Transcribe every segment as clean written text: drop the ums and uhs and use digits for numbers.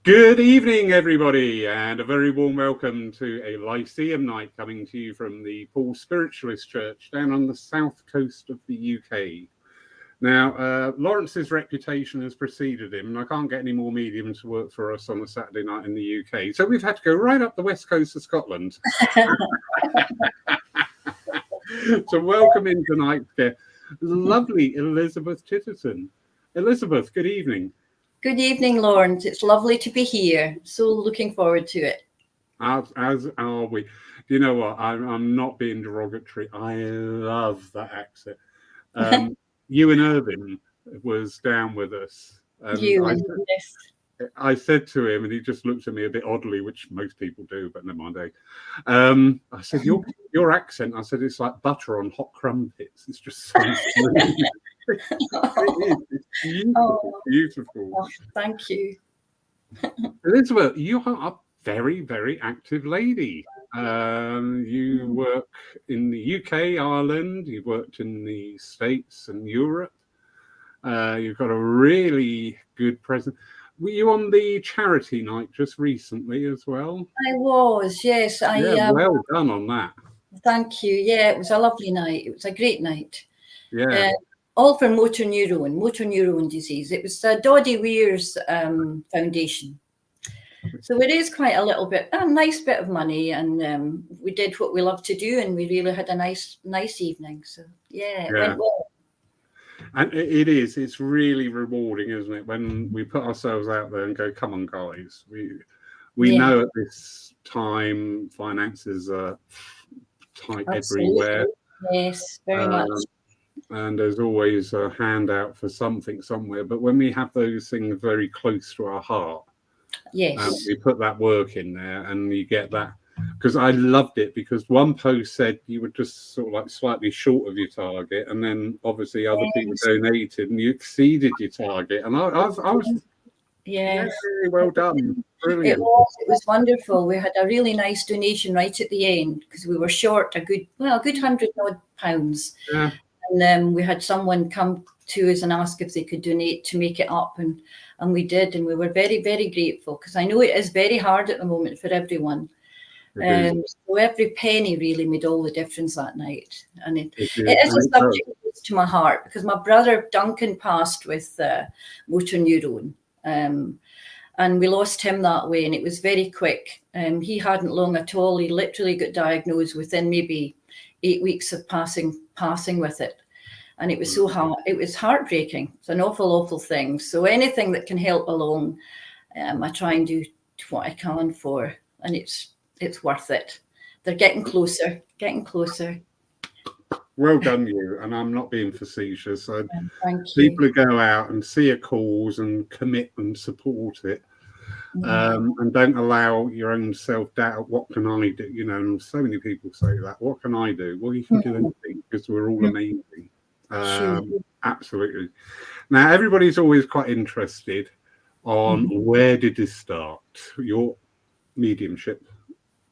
Good evening, everybody, and a very warm welcome to a Lyceum night coming to you from the Paul Spiritualist Church down on the south coast of the UK. Now, Lawrence's reputation has preceded him, and I can't get any more mediums to work for us on a Saturday night in the UK. So we've had to go right up the west coast of Scotland. So welcome in tonight, lovely Elizabeth Titterton. Elizabeth, good evening. Good evening, Lawrence. It's lovely to be here. So looking forward to it. As are we. You know what? I'm not being derogatory. I love that accent. Ewan Irvin was down with us. Ewan, yes. I said to him, and he just looked at me a bit oddly, which most people do, but never mind. I said, your accent, I said, it's like butter on hot crumpets. It's just so smooth. It's beautiful, beautiful. Oh, thank you. Elizabeth, you are a very, very active lady. You work in the UK, Ireland, you've worked in the States and Europe. You've got a really good presence. Were you on the charity night just recently as well? I was, yes. Well done on that. Thank you. Yeah, it was a lovely night. It was a great night. Yeah. All for motor neuron disease. It was Doddy Weir's foundation. So it is quite a little bit, a nice bit of money, and we did what we love to do, and we really had a nice evening. So yeah, it went well. And it's really rewarding, isn't it, when we put ourselves out there and go, come on, guys, we know at this time finances are tight everywhere. Yes, very much. And there's always a handout for something somewhere. But when we have those things very close to our heart, yes, we put that work in there, and you get that. Because I loved it, because one post said you were just sort of like slightly short of your target, and then obviously other people donated and you exceeded your target. And I was very well done. Brilliant. It was wonderful. We had a really nice donation right at the end, because we were short a good £100 odd. Yeah. And we had someone come to us and ask if they could donate to make it up, and we did, and we were very, very grateful, because I know it is very hard at the moment for everyone. So every penny really made all the difference that night, and it is a subject close to my heart, because my brother Duncan passed with motor neuron, and we lost him that way, and it was very quick. He hadn't long at all. He literally got diagnosed within maybe 8 weeks of passing with it, and it was so hard. It was heartbreaking. It's an awful thing. So anything that can help along, I try and do what I can for, and it's worth it. They're getting closer. Well done, you. And I'm not being facetious. Thank you. People who go out and see a cause and commit and support it, and don't allow your own self-doubt. What can I do? You know, and so many people say that. What can I do? Well, you can do anything, because we're all amazing. Absolutely. Now, everybody's always quite interested on where did this start? Your mediumship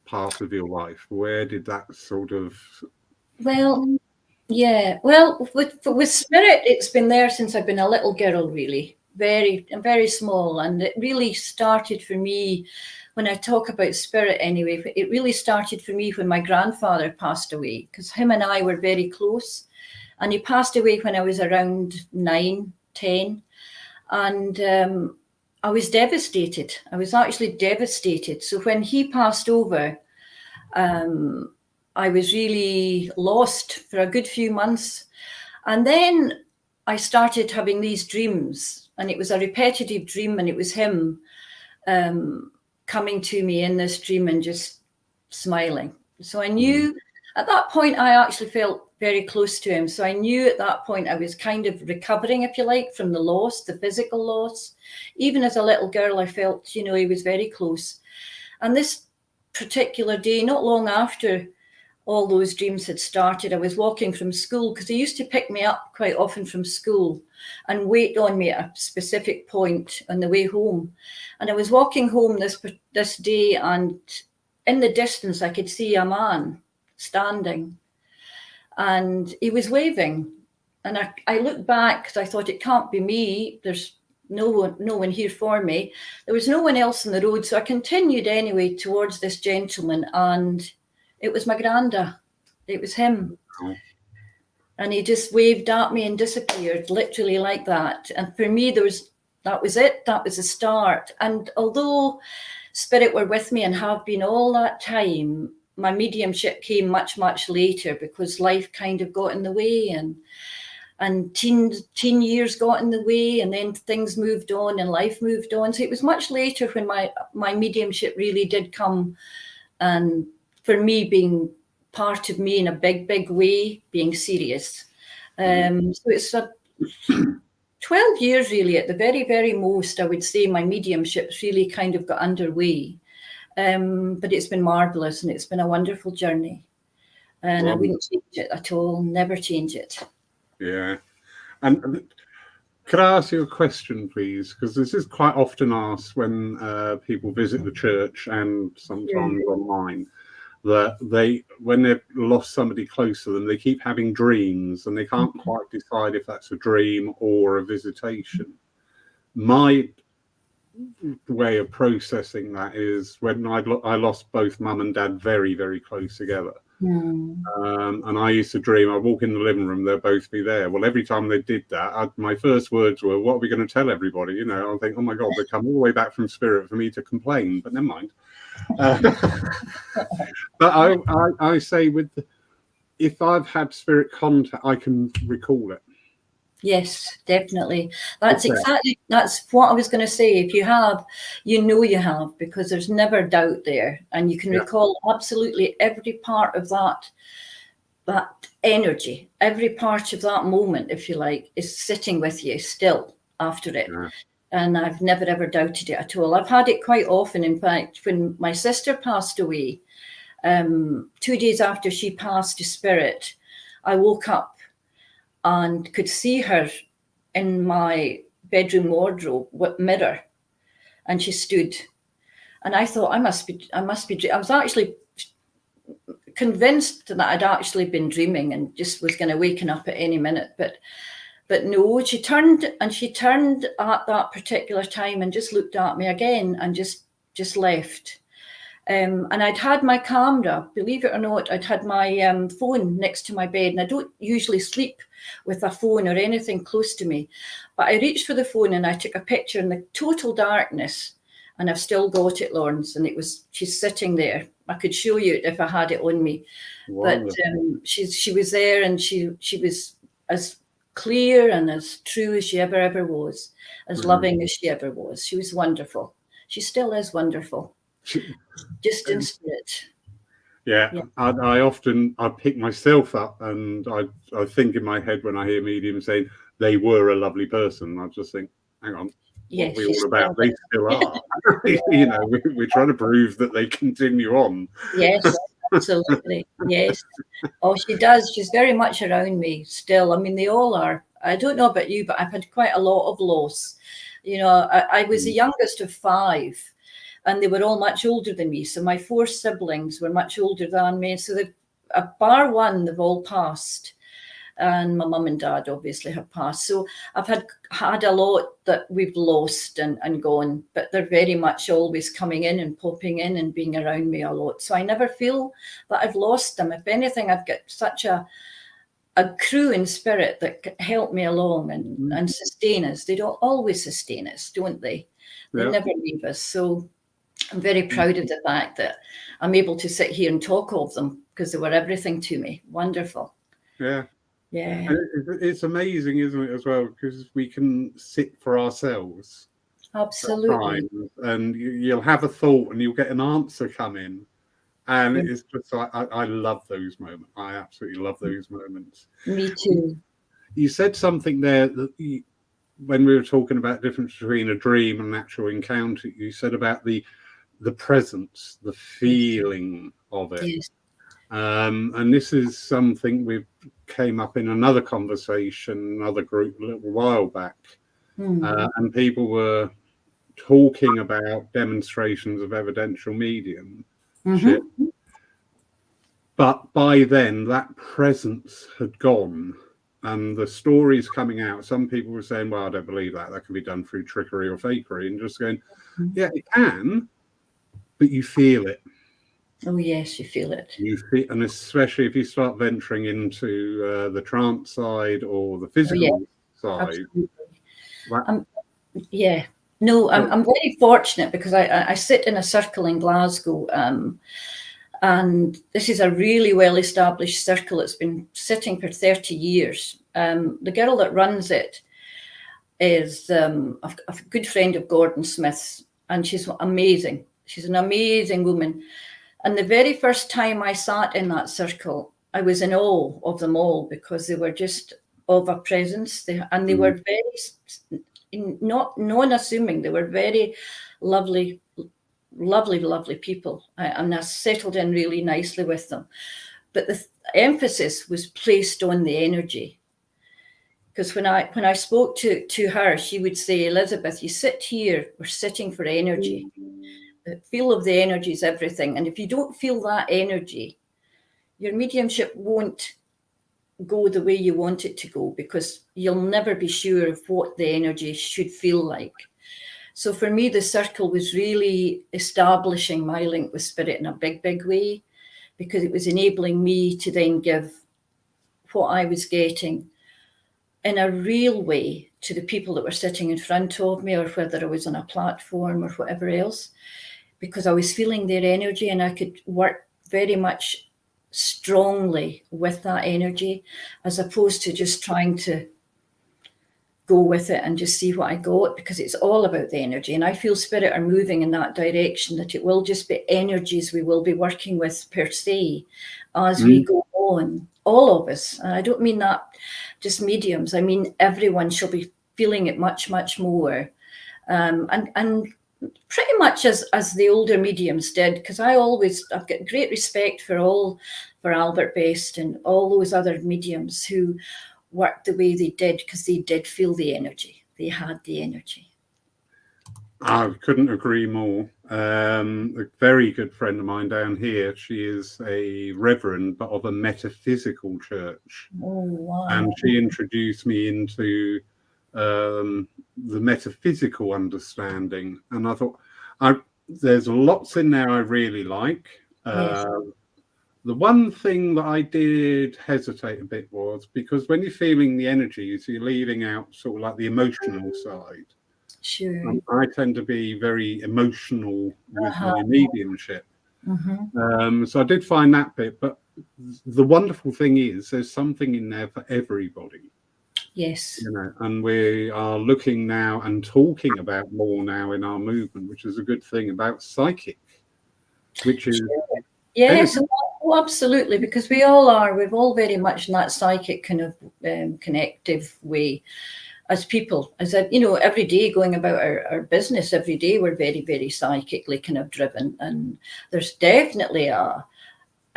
part of your life, where did that sort of... Well, with spirit, it's been there since I've been a little girl, really, very small, and it really started for me, when I talk about spirit anyway, it really started for me when my grandfather passed away, because him and I were very close, and he passed away when I was around 9, 10, and I was devastated. I was actually devastated. So when he passed over, I was really lost for a good few months. And then I started having these dreams, and it was a repetitive dream, and it was him coming to me in this dream and just smiling. So I knew at that point, I actually felt very close to him. So I knew at that point I was kind of recovering, if you like, from the loss, the physical loss. Even as a little girl, I felt, he was very close. And this particular day, not long after all those dreams had started, I was walking from school, because he used to pick me up quite often from school and wait on me at a specific point on the way home. And I was walking home this day, and in the distance, I could see a man standing, and he was waving. And I looked back because I thought it can't be me. There's no one here for me. There was no one else on the road. So I continued anyway towards this gentleman, and it was my granda. It was him. Oh. And he just waved at me and disappeared, literally like that. And for me, that was it. That was the start. And although spirit were with me and have been all that time, my mediumship came much, much later because life kind of got in the way, and teen years got in the way, and then things moved on and life moved on. So it was much later when my mediumship really did come, and for me being part of me in a big, big way, being serious. So it's 12 years really at the very, very most, I would say my mediumship's really kind of got underway. But it's been marvellous, and it's been a wonderful journey. And I wouldn't change it at all, never change it. Yeah. And could I ask you a question, please? Because this is quite often asked when people visit the church and sometimes online, that when they've lost somebody close to them, they keep having dreams and they can't quite decide if that's a dream or a visitation. My way of processing that is when I lost both mum and dad very, very close together. And I used to dream I'd walk in the living room, they'll both be there. Well, every time they did that, my first words were, what are we going to tell everybody? You know, I think, oh my God, they come all the way back from spirit for me to complain, but never mind. But I say if I've had spirit contact, I can recall it. Yes, definitely. That's what I was going to say. If you have, you know you have, because there's never doubt there, and you can recall absolutely every part of that energy, every part of that moment, if you like, is sitting with you still after it. And I've never ever doubted it at all. I've had it quite often. In fact, when my sister passed away, 2 days after she passed to spirit, I woke up and could see her in my bedroom wardrobe with mirror, and she stood, and I thought I must be. I was actually convinced that I'd actually been dreaming and just was going to waken up at any minute, but no, she turned at that particular time and just looked at me again and just left. And I'd had my camera, believe it or not, I'd had my phone next to my bed, and I don't usually sleep with a phone or anything close to me. But I reached for the phone and I took a picture in the total darkness, and I've still got it, Lawrence, and she's sitting there. I could show you it if I had it on me. Wonderful. But she was there, and she was as clear and as true as she ever was, as loving as she ever was. She was wonderful. She still is wonderful. Just in spirit. Yeah. I pick myself up, and I think in my head when I hear mediums saying they were a lovely person, I just think, hang on, what are we all about? They still are. You know, we're trying to prove that they continue on. Yes, absolutely. Yes. Oh, she does. She's very much around me still. I mean, they all are. I don't know about you, but I've had quite a lot of loss. You know, I was the youngest of 5. And they were all much older than me. So my 4 siblings were much older than me. So bar one, they've all passed. And my mum and dad obviously have passed. So I've had a lot that we've lost and gone. But they're very much always coming in and popping in and being around me a lot. So I never feel that I've lost them. If anything, I've got such a crew in spirit that help me along and sustain us. They don't always sustain us, don't they? They never leave us. So I'm very proud of the fact that I'm able to sit here and talk of them, because they were everything to me. Wonderful. Yeah. Yeah. It's amazing, isn't it, as well, because we can sit for ourselves. Absolutely. And you'll have a thought and you'll get an answer come in. And it's just like, I love those moments. I absolutely love those moments. Me too. You said something there that when we were talking about the difference between a dream and an actual encounter, you said about the presence, the feeling of it. Yes. And this is something we came up in another conversation, another group a little while back. And people were talking about demonstrations of evidential mediumship. But by then, that presence had gone. and the stories coming out, some people were saying, well, I don't believe that. That can be done through trickery or fakery. And just going, yeah, it can, but you feel it. Oh, yes, you feel it. You feel, and especially if you start venturing into the trance side or the physical side. That, yeah. No, I'm very fortunate because I sit in a circle in Glasgow, and this is a really well-established circle. It's been sitting for 30 years. The girl that runs it is a good friend of Gordon Smith's, and she's amazing. She's an amazing woman. And the very first time I sat in that circle, I was in awe of them all because they were just of a presence. They were very, not non-assuming. They were very lovely, lovely people. And I settled in really nicely with them. But the emphasis was placed on the energy. Because when I spoke to her, she would say, Elizabeth, you sit here, we're sitting for energy. The feel of the energy is everything. And if you don't feel that energy, your mediumship won't go the way you want it to go, because you'll never be sure of what the energy should feel like. So for me, the circle was really establishing my link with spirit in a big way, because it was enabling me to then give what I was getting in a real way to the people that were sitting in front of me, or whether I was on a platform or whatever else, because I was feeling their energy and I could work very much strongly with that energy, as opposed to just trying to go with it and just see what I got, because it's all about the energy. And I feel spirit are moving in that direction, that it will just be energies we will be working with per se as we go on, all of us. And I don't mean that just mediums. I mean, everyone shall be feeling it much more. And pretty much as the older mediums did, because I've got great respect for Albert Best and all those other mediums who worked the way they did, because they did feel the energy. They had the energy. I couldn't agree more. A very good friend of mine down here, she is a reverend, but of a metaphysical church. Oh, wow. And she introduced me into the metaphysical understanding. And I thought, there's lots in there I really like. Yes. The one thing that I did hesitate a bit was, because when you're feeling the energy, so you're leaving out sort of like the emotional side. Sure. I tend to be very emotional with my mediumship. So I did find that bit, but the wonderful thing is there's something in there for everybody. Yes. You know, and we are looking now and talking about more now in our movement, which is a good thing, about psychic, which is yes, oh, absolutely, because we've all very much in that psychic kind of connective way as people, as every day going about our business, every day we're very psychically kind of driven, and there's definitely a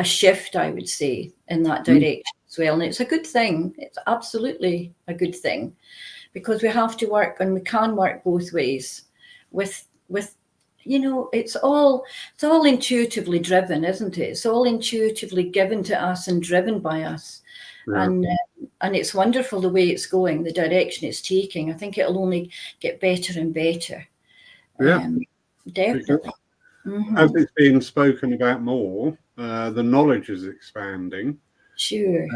shift, I would say, in that direction as well. And it's a good thing. It's absolutely a good thing, because we have to work, and we can work both ways with it's all intuitively driven, isn't it? It's all intuitively given to us and driven by us. Yeah. And it's wonderful the way it's going, the direction it's taking. I think it'll only get better and better. Yeah, definitely. As it's being spoken about more, the knowledge is expanding. Sure.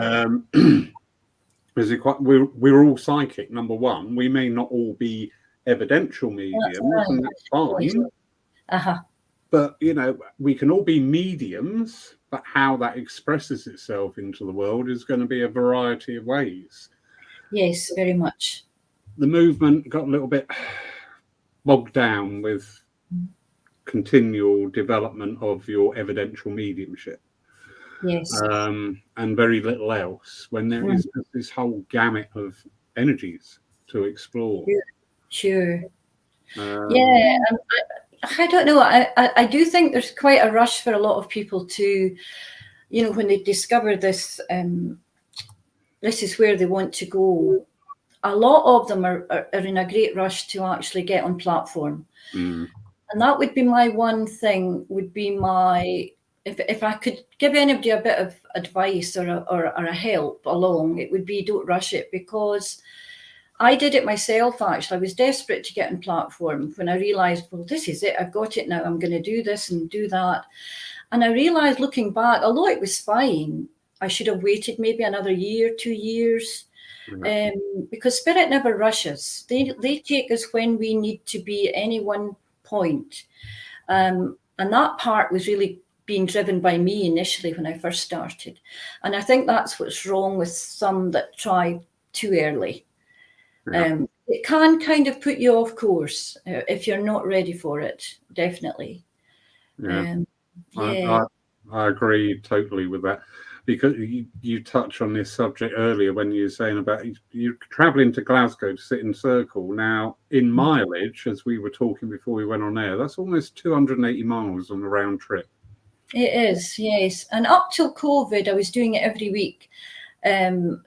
We're all psychic, number one. We may not all be evidential mediums, and that's fine. But we can all be mediums, but how that expresses itself into the world is going to be a variety of ways. Yes, very much. The movement got a little bit bogged down with continual development of your evidential mediumship. Yes. And very little else, when there is this whole gamut of energies to explore. Sure. Yeah, and I don't know. I do think there's quite a rush for a lot of people to, when they discover this, this is where they want to go. A lot of them are in a great rush to actually get on platform. And that would be my one thing, would be my if I could give anybody a bit of advice or a help along, it would be don't rush it, because I did it myself, actually. I was desperate to get on platform when I realised, well, this is it. I've got it now. I'm going to do this and do that. And I realised, looking back, although it was fine, I should have waited maybe another year, 2 years, because Spirit never rushes. They take us when we need to be at any one point. And that part was really being driven by me initially when I first started. And I think that's what's wrong with some that try too early. It can kind of put you off course if you're not ready for it, definitely. I agree totally with that, because you touched on this subject earlier when you were saying about you travelling to Glasgow to sit in circle. Now, in mileage, as we were talking before we went on air, that's almost 280 miles on the round trip. It is, yes. And up till COVID, I was doing it every week.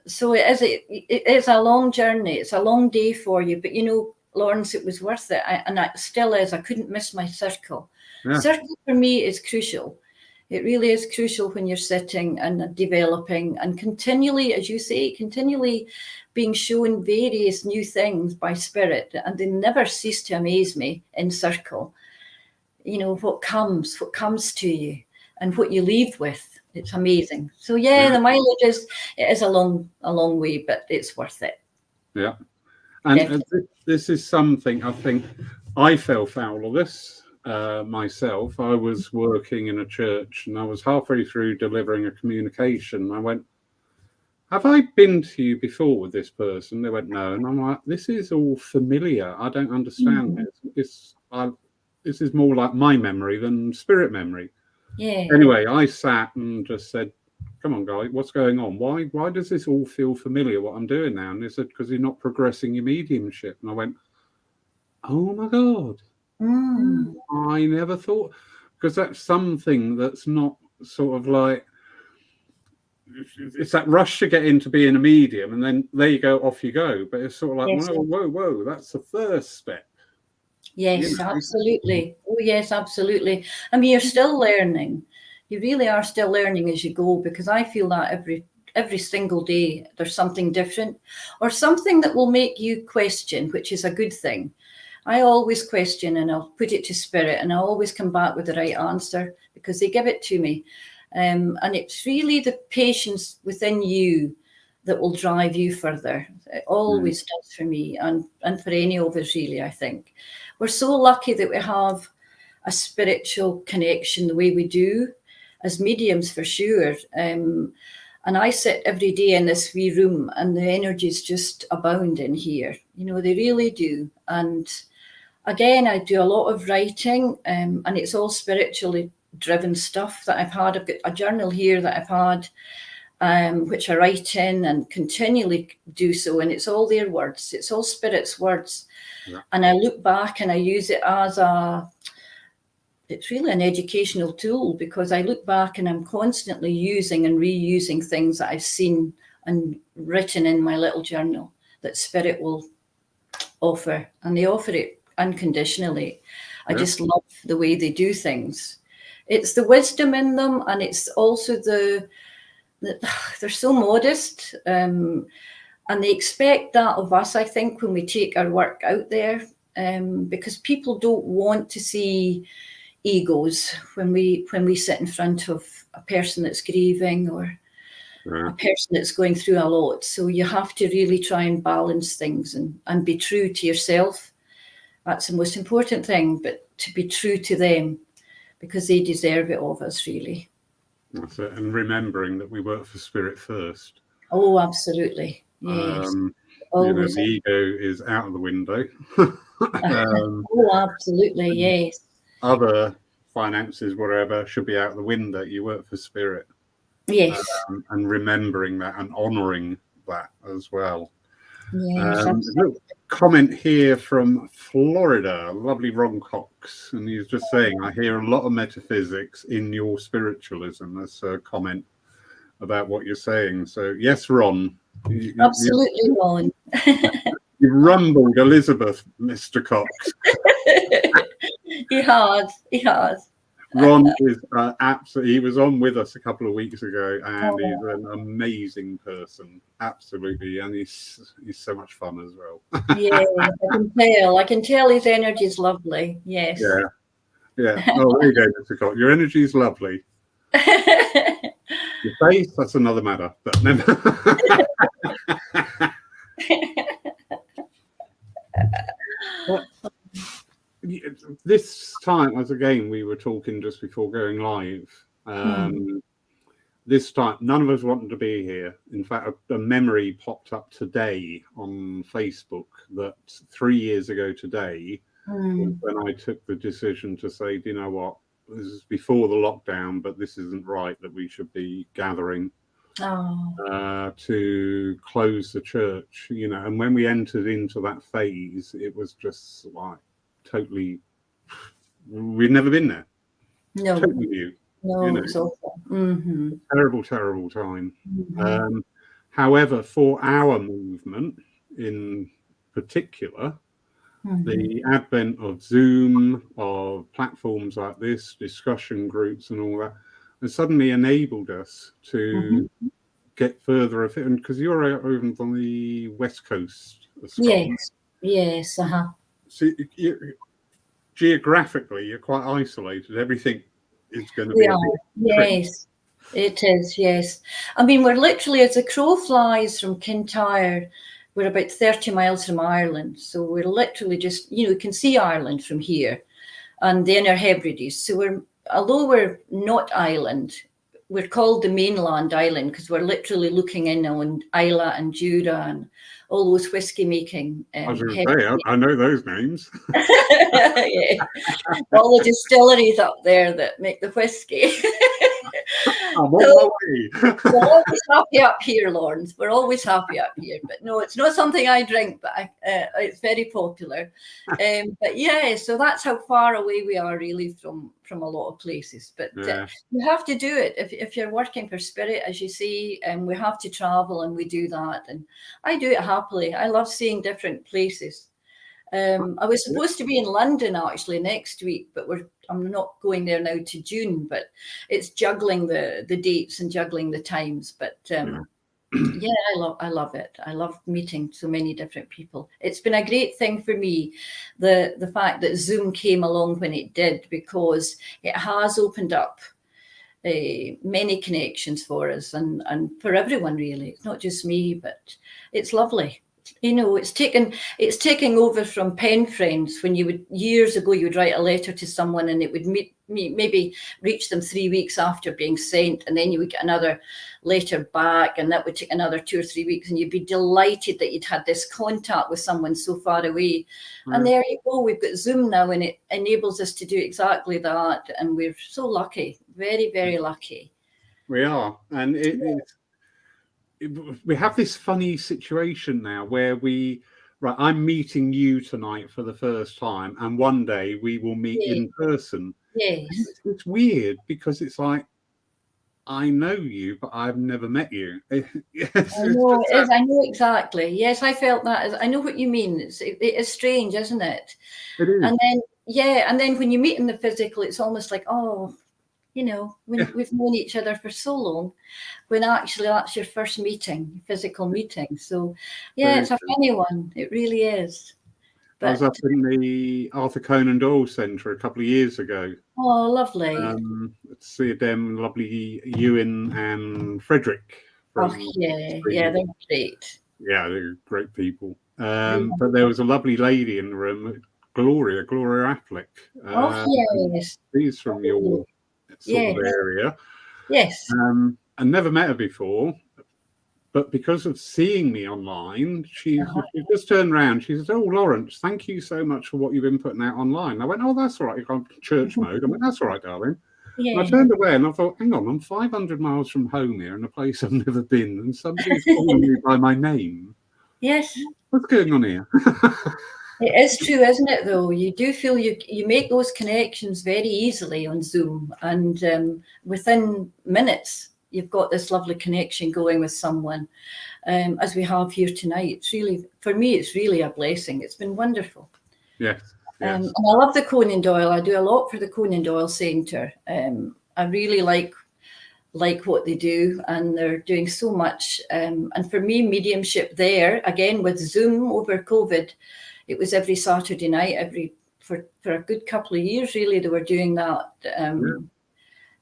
So it is a long journey. It's a long day for you. But, you know, Lawrence, it was worth it. And it still is. I couldn't miss my circle. Yeah. Circle for me is crucial. It really is crucial when you're sitting and developing and continually, as you say, continually being shown various new things by Spirit. And they never cease to amaze me in circle. You know, what comes to you and what you leave with. It's amazing. So the mileage is a long way, but it's worth it. Yeah. And this is something I think I fell foul of this myself. I was working in a church and I was halfway through delivering a communication. I went, have I been to you before with this person? They went, no. And I'm like, this is all familiar. I don't understand this. This is more like my memory than Spirit memory. Yeah. Anyway, I sat and just said, come on, guy, what's going on? Why does this all feel familiar, what I'm doing now? And they said, because you're not progressing your mediumship. And I went, oh, my God. I never thought, because that's something that's not sort of like, it's that rush to get into being a medium. And then there you go, off you go. But it's sort of like, whoa, that's the first step. Yes, absolutely. Oh, yes, absolutely. I mean, you're still learning. You really are still learning as you go, because I feel that every single day there's something different or something that will make you question, which is a good thing. I always question and I'll put it to Spirit and I'll always come back with the right answer because they give it to me. And it's really the patience within you that will drive you further. It always does for me and for any of us, really, I think. We're so lucky that we have a spiritual connection the way we do as mediums, for sure. And I sit every day in this wee room and the energies just abound in here. You know, they really do. And again, I do a lot of writing and it's all spiritually driven stuff that I've had. I've got a journal here that I've had, which I write in and continually do so. And it's all their words. It's all Spirit's words. Yeah. And I look back and I use it as it's really an educational tool, because I look back and I'm constantly using and reusing things that I've seen and written in my little journal that Spirit will offer. And they offer it unconditionally. Yeah. I just love the way they do things. It's the wisdom in them, and it's also they're so modest, and they expect that of us, I think, when we take our work out there, because people don't want to see egos when we sit in front of a person that's grieving or a person that's going through a lot. So you have to really try and balance things and be true to yourself. That's the most important thing, but to be true to them, because they deserve it of us, really. That's it. And remembering that we work for Spirit first. Oh, absolutely. Yes. You know, the ego is out of the window. Oh, absolutely. Yes. Other finances, whatever, should be out of the window. You work for Spirit. Yes. And remembering that and honouring that as well. Yes. Comment here from Florida, lovely Ron Cox, and he's just saying, I hear a lot of metaphysics in your spiritualism. That's a comment about what you're saying. So yes, Ron. Absolutely, Ron. You rumbled Elizabeth, Mr. Cox. He has. Ron is absolutely. He was on with us a couple of weeks ago, and Oh. he's an amazing person, absolutely, and he's so much fun as well. Yeah, I can tell his energy is lovely. Yes. Yeah. Oh, there you go, Mr. Cox. Your energy is lovely. Your face, that's another matter. But never. This time, as again, we were talking just before going live. This time, none of us wanted to be here. In fact, a memory popped up today on Facebook that 3 years ago today, was when I took the decision to say, do you know what? This is before the lockdown, but this isn't right that we should be gathering to close the church, you know. And when we entered into that phase, it was just like totally, we'd never been there. No. Totally new. No, you know, it's awful. Terrible time. However, for our movement in particular, the advent of Zoom, of platforms like this, discussion groups and all that, has suddenly enabled us to get further afield. Because you're over on the west coast of Scotland. Yes. So geographically, you're quite isolated. Everything is going to be a bit tricky. Yes, it is. Yes, I mean, we're literally, as the crow flies from Kintyre, we're about 30 miles from Ireland. So we're literally just, you can see Ireland from here and the Inner Hebrides. So although we're not island, we're called the mainland island because we're literally looking in on Islay and Jura and all those whiskey making. I was going to say, I know those names. Yeah. All the distilleries up there that make the whiskey. I'm on my way. We're always happy up here, Lawrence. We're always happy up here. But no, it's not something I drink, but it's very popular. But yeah, so that's how far away we are really from a lot of places. But you have to do it. If you're working for Spirit, as you say, we have to travel, and we do that. And I do it happily. I love seeing different places. I was supposed to be in London actually next week, but I'm not going there now to June, but it's juggling the dates and juggling the times. But I love it. I love meeting so many different people. It's been a great thing for me, the fact that Zoom came along when it did, because it has opened up many connections for us and for everyone really. It's not just me, but it's lovely. It's taking over from pen friends, when years ago you would write a letter to someone and it would maybe reach them 3 weeks after being sent, and then you would get another letter back, and that would take another 2 or 3 weeks, and you'd be delighted that you'd had this contact with someone so far away. And there you go, we've got Zoom now, and it enables us to do exactly that, and we're so lucky, very, very lucky. We are, and we have this funny situation now where I'm meeting you tonight for the first time, and one day we will meet in person. Yes. It's weird because it's like, I know you, but I've never met you. I know it is. I know exactly. Yes, I felt that. I know what you mean. It is strange, isn't it? It is. And then when you meet in the physical, it's almost like, we've known each other for so long, when actually that's your first physical meeting. So it's a funny one. It really is. But I was up in the Arthur Conan Doyle Centre a couple of years ago. Oh, lovely. To see them, lovely Ewan and Frederick. They're great. Yeah, they're great people. But there was a lovely lady in the room, Gloria Affleck. Yes. She's from your sort of area. Yes. And never met her before, but because of seeing me online, she just turned around. She said, "Oh, Lawrence, thank you so much for what you've been putting out online." I went, "Oh, that's all right. You've gone church mode." I went, "That's all right, darling." Yeah. And I turned away and I thought, hang on, I'm 500 miles from home here in a place I've never been, and somebody's calling me by my name. Yes. What's going on here? It is true, isn't it, though? You do feel you make those connections very easily on Zoom, and within minutes, you've got this lovely connection going with someone, as we have here tonight. It's really, for me, it's really a blessing. It's been wonderful. Yes, Yes. And I love the Conan Doyle. I do a lot for the Conan Doyle Centre. I really like what they do, and they're doing so much. And for me, mediumship there, again, with Zoom over COVID, it was every Saturday night, for a good couple of years, really, they were doing that.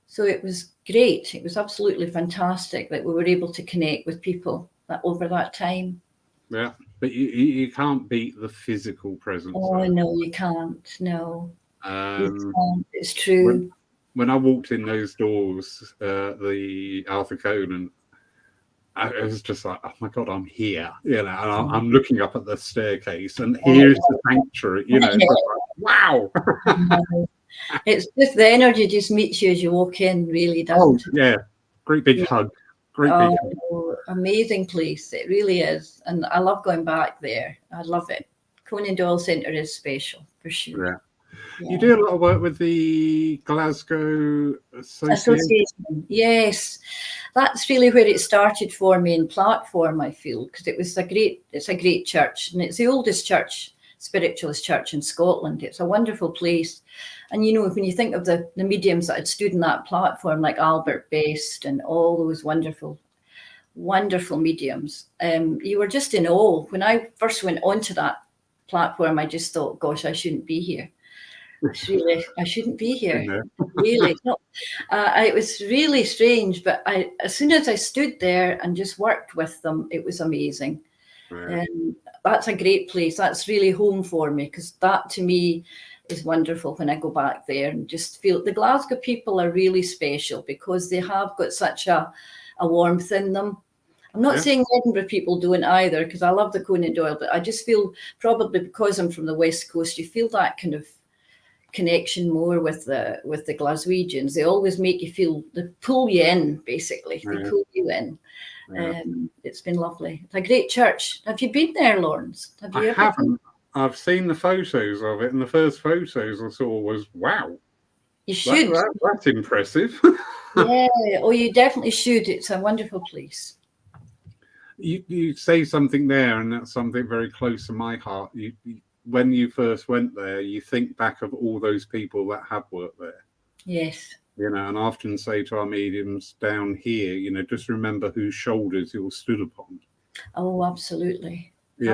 So it was great. It was absolutely fantastic that we were able to connect with people over that time. Yeah, but you can't beat the physical presence. Oh, no, you can't. No, you can't. It's true. When I walked in those doors, the Arthur Conan, it was just like, oh my God, I'm here, and I'm looking up at the staircase, and here's the sanctuary, it's like, wow. It's just the energy just meets you as you walk in, really, doesn't it? Yeah, great big hug. Great big hug. Amazing place, it really is, and I love going back there. I love it. Conan Doyle Centre is special, for sure. Yeah. You do a lot of work with the Glasgow Association. Yes, that's really where it started for me in Platform, I feel, because it's a great church, and it's the oldest church, spiritualist church in Scotland. It's a wonderful place. And when you think of the mediums that had stood in that platform, like Albert Best and all those wonderful mediums, you were just in awe. When I first went onto that platform, I just thought, gosh, I shouldn't be here. I shouldn't be here. Really, no. It was really strange, but as soon as I stood there and just worked with them, it was amazing. Right. That's a great place. That's really home for me, because that to me is wonderful when I go back there and just feel the Glasgow people are really special, because they have got such a warmth in them. I'm not saying Edinburgh people don't either, because I love the Conan Doyle, but I just feel probably because I'm from the West Coast, you feel that kind of connection more with the Glaswegians. They always make you feel, they pull you in, basically. They pull you in. It's been lovely. It's a great church. Have you been there, Lawrence? I haven't. I've seen the photos of it, and the first photos I saw was, wow. You should. That's impressive. Yeah. Oh, you definitely should. It's a wonderful place. You say something there, and that's something very close to my heart. When you first went there, you think back of all those people that have worked there. Yes. And I often say to our mediums down here, just remember whose shoulders you're stood upon. Oh, absolutely. We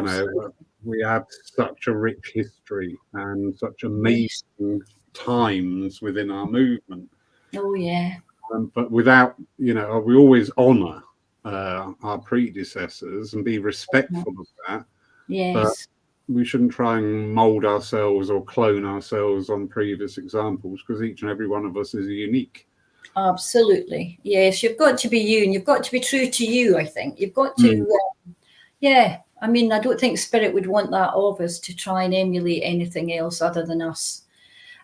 have such a rich history and such amazing times within our movement. Oh, yeah. But without, we always honour our predecessors and be respectful of that. Yes. But we shouldn't try and mould ourselves or clone ourselves on previous examples, because each and every one of us is unique. Absolutely. Yes, you've got to be you, and you've got to be true to you, I think. You've got to, I mean, I don't think Spirit would want that of us, to try and emulate anything else other than us.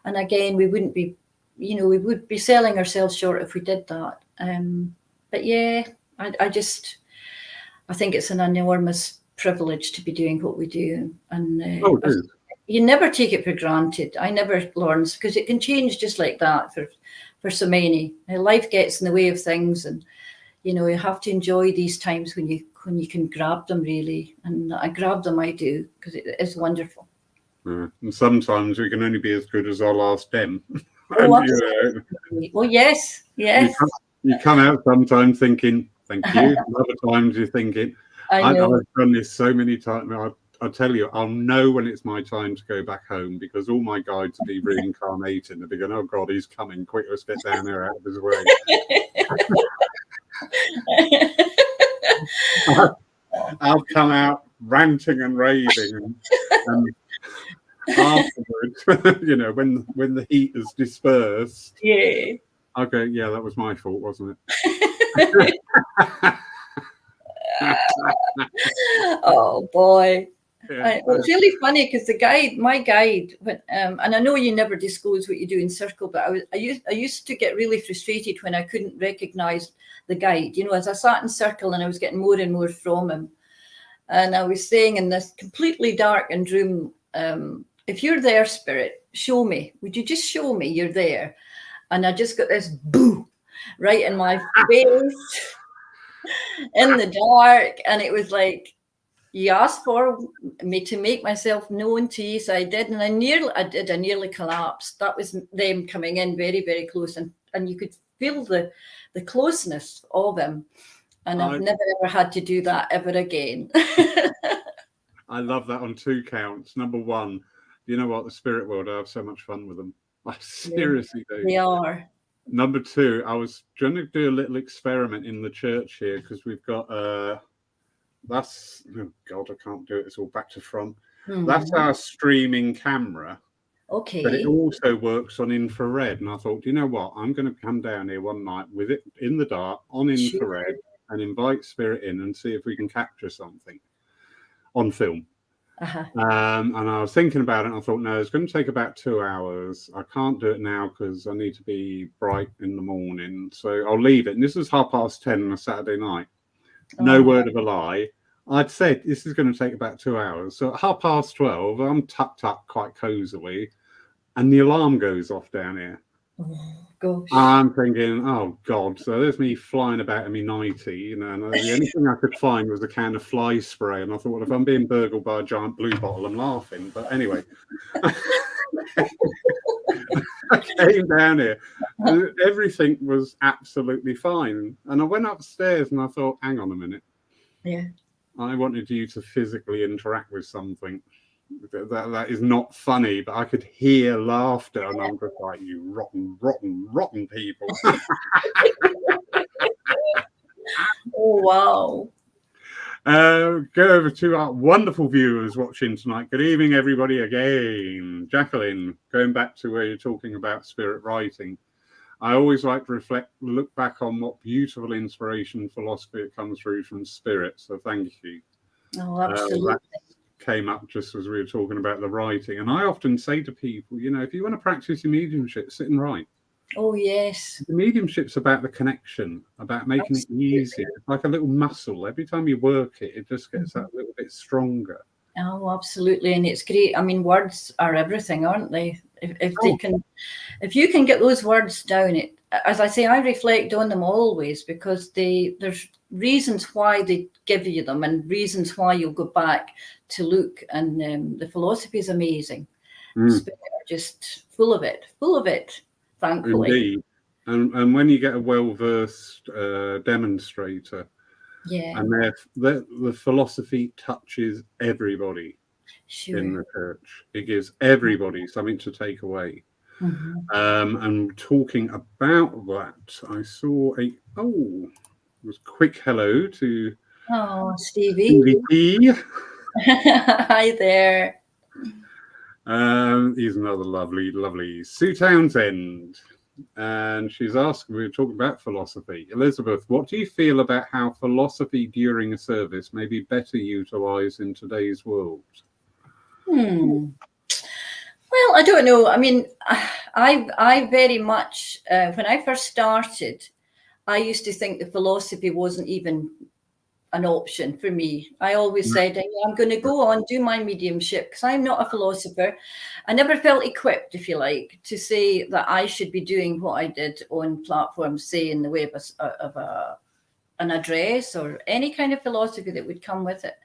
And again, we wouldn't be, we would be selling ourselves short if we did that. But yeah, I think it's an enormous privilege to be doing what we do, and you never take it for granted. I never, Lawrence, because it can change just like that for so many. Life gets in the way of things, and you have to enjoy these times when you can grab them, really. And I grab them, I do, because it is wonderful. And sometimes we can only be as good as our last dem. Well, yes. You come out sometimes thinking, thank you. Other times you're thinking, I've done this so many times. I'll tell you, I'll know when it's my time to go back home, because all my guides will be reincarnating. They'll be going, oh God, he's coming. Quick, let's get down there out of his way. I'll come out ranting and raving. And afterwards, when the heat has dispersed, I'll go, yeah, that was my fault, wasn't it? Oh boy. It's really funny, because my guide, and I know you never disclose what you do in circle, but I used to get really frustrated when I couldn't recognize the guide, as I sat in circle and I was getting more and more from him, and I was saying in this completely darkened room, if you're there, Spirit, show me. Would you just show me you're there? And I just got this boo right in my face in the dark, and it was like, you asked for me to make myself known to you, so I did, and I nearly collapsed. That was them coming in very, very close, and you could feel the closeness of him. And I've never ever had to do that ever again. I love that on 2 counts. Number 1, you know what? The spirit world, I have so much fun with them. I seriously do. They are. Number 2, I was trying to do a little experiment in the church here because we've got that's, oh God, I can't do it. It's all back to front. That's our streaming camera. Okay. But it also works on infrared. And I thought, you know what? I'm going to come down here one night with it in the dark on infrared and invite spirit in and see if we can capture something on film. And I was thinking about it and I thought, no, it's going to take about 2 hours. I can't do it now because I need to be bright in the morning. So I'll leave it. And this was 10:30 on a Saturday night. No word of a lie. I'd said this is going to take about 2 hours. So at 12:30, I'm tucked up quite cozily, and the alarm goes off down here. Oh, gosh. I'm thinking, oh God. So there's me flying about in me 90, you know, and the only thing I could find was a can of fly spray. And I thought, well, if I'm being burgled by a giant blue bottle, I'm laughing. But anyway, I came down here. And everything was absolutely fine. And I went upstairs and I thought, hang on a minute. Yeah. I wanted you to physically interact with something. That is not funny, but I could hear laughter, and I'm just like, you rotten people. Oh, wow. Go over to our wonderful viewers watching tonight. Good evening, everybody, again. Jacqueline, going back to where you're talking about spirit writing, I always like to look back on what beautiful inspiration, philosophy it comes through from spirit. So thank you. Oh, absolutely. Came up just as we were talking about the writing. And I often say to people, you know, if you want to practice your mediumship, sit and write. Oh, yes. The mediumship's about the connection, about making it easier. It's like a little muscle. Every time you work it, it just gets that little bit stronger. Oh, absolutely. And it's great. I mean, words are everything, aren't they? If you can get those words down, it, as I say, I reflect on them always, because there's reasons why they give you them and reasons why you'll go back to look. And the philosophy is amazing. Spirit are just full of it, thankfully. Indeed. And when you get a well-versed demonstrator, and the philosophy touches everybody in the church. It gives everybody something to take away. And talking about that, I saw it was quick hello to Stevie P. Hi there. He's another lovely Sue Townsend. And she's asking, we were talking about philosophy. Elizabeth, what do you feel about how philosophy during a service may be better utilised in today's world? Well, I don't know. I mean, I very much, when I first started, I used to think that philosophy wasn't even an option for me. I always said, I'm going to go on, do my mediumship, because I'm not a philosopher. I never felt equipped, if you like, to say that I should be doing what I did on platforms, say in the way of an address or any kind of philosophy that would come with it.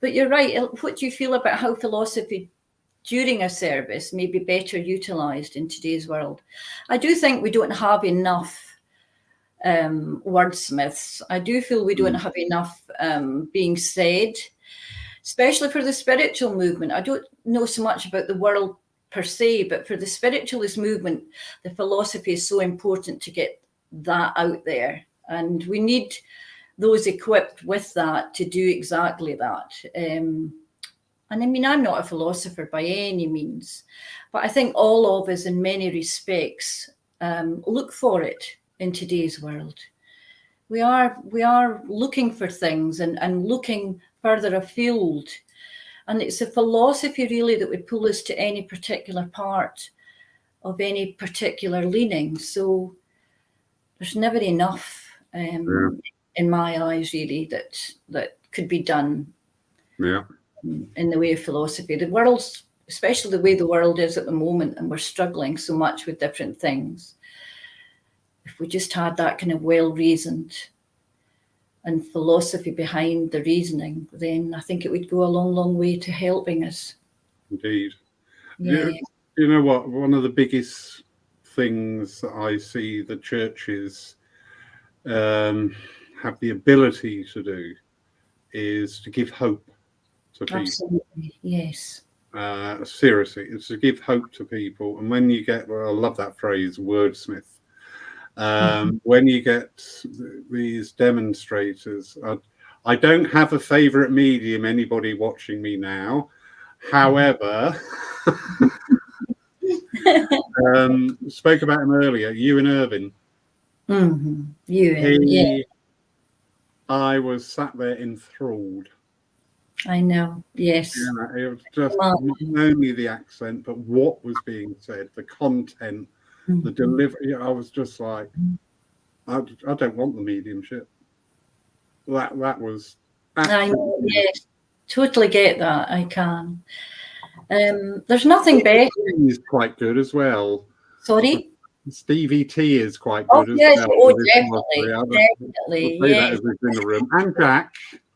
But you're right. What do you feel about how philosophy during a service may be better utilised in today's world? I do think we don't have enough wordsmiths. I do feel we don't have enough being said, especially for the spiritual movement. I don't know so much about the world per se, but for the spiritualist movement, the philosophy is so important to get that out there. And we need those equipped with that to do exactly that. And I mean, I'm not a philosopher by any means, but I think all of us in many respects look for it in today's world. We are looking for things and looking further afield. And it's a philosophy really that would pull us to any particular part of any particular leaning. So there's never enough in my eyes, really, that could be done in the way of philosophy. The world's, especially the way the world is at the moment, and we're struggling so much with different things. If we just had that kind of well-reasoned and philosophy behind the reasoning, then I think it would go a long, long way to helping us. Indeed. Yeah. You know what? One of the biggest things that I see the churches have the ability to do is to give hope to people. Absolutely, yes. Seriously, it's to give hope to people. And when you get, well, I love that phrase, wordsmith. When you get these demonstrators, I don't have a favorite medium, anybody watching me now. However, spoke about him earlier, Ewan Irvin. Ewan, yeah. I was sat there enthralled. I know, yes. Yeah, it was just not only the accent, but what was being said, the content, the delivery. I was just like, I don't want the mediumship. That was I know, yes, totally get that. I can. There's nothing better. He's quite good as well. Sorry? Stevie T is quite good as yes. well. Oh, definitely. We'll say that as he's in the room. And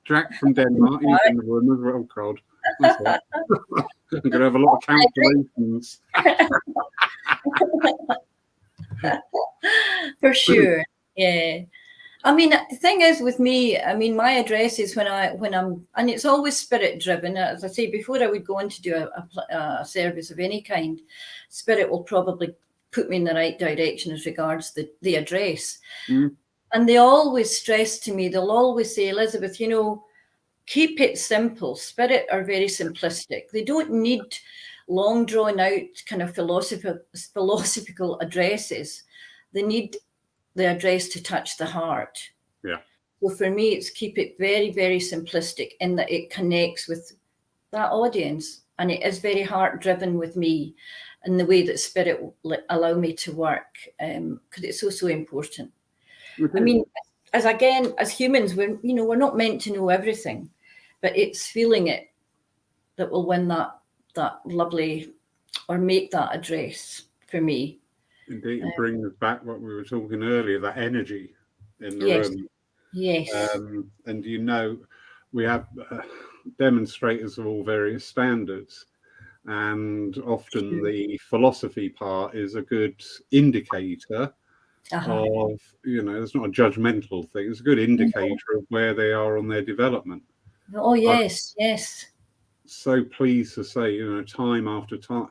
Jack from Denmark, he's in the room as well. God, I'm going to have a lot of calculations. For sure, yeah. I mean, the thing is with me, I mean, my address is when I'm, and it's always spirit driven. As I say, before I would go on to do a service of any kind, spirit will probably put me in the right direction as regards the address. And they always stress to me, they'll always say, Elizabeth, you know, keep it simple. Spirit are very simplistic. They don't need long drawn out kind of philosophical addresses. They need the address to touch the heart. Yeah. So for me, it's keep it very, very simplistic in that it connects with that audience. And it is very heart driven with me and the way that spirit will allow me to work, because it's so important. I mean, as humans, we're not meant to know everything, but it's feeling it that will win that lovely, or make that address for me. Indeed, it brings back what we were talking earlier, that energy in the room. Yes. And we have demonstrators of all various standards, and often the philosophy part is a good indicator of, it's not a judgmental thing, it's a good indicator of where they are on their development. Oh, yes, yes. So pleased to say, time after time,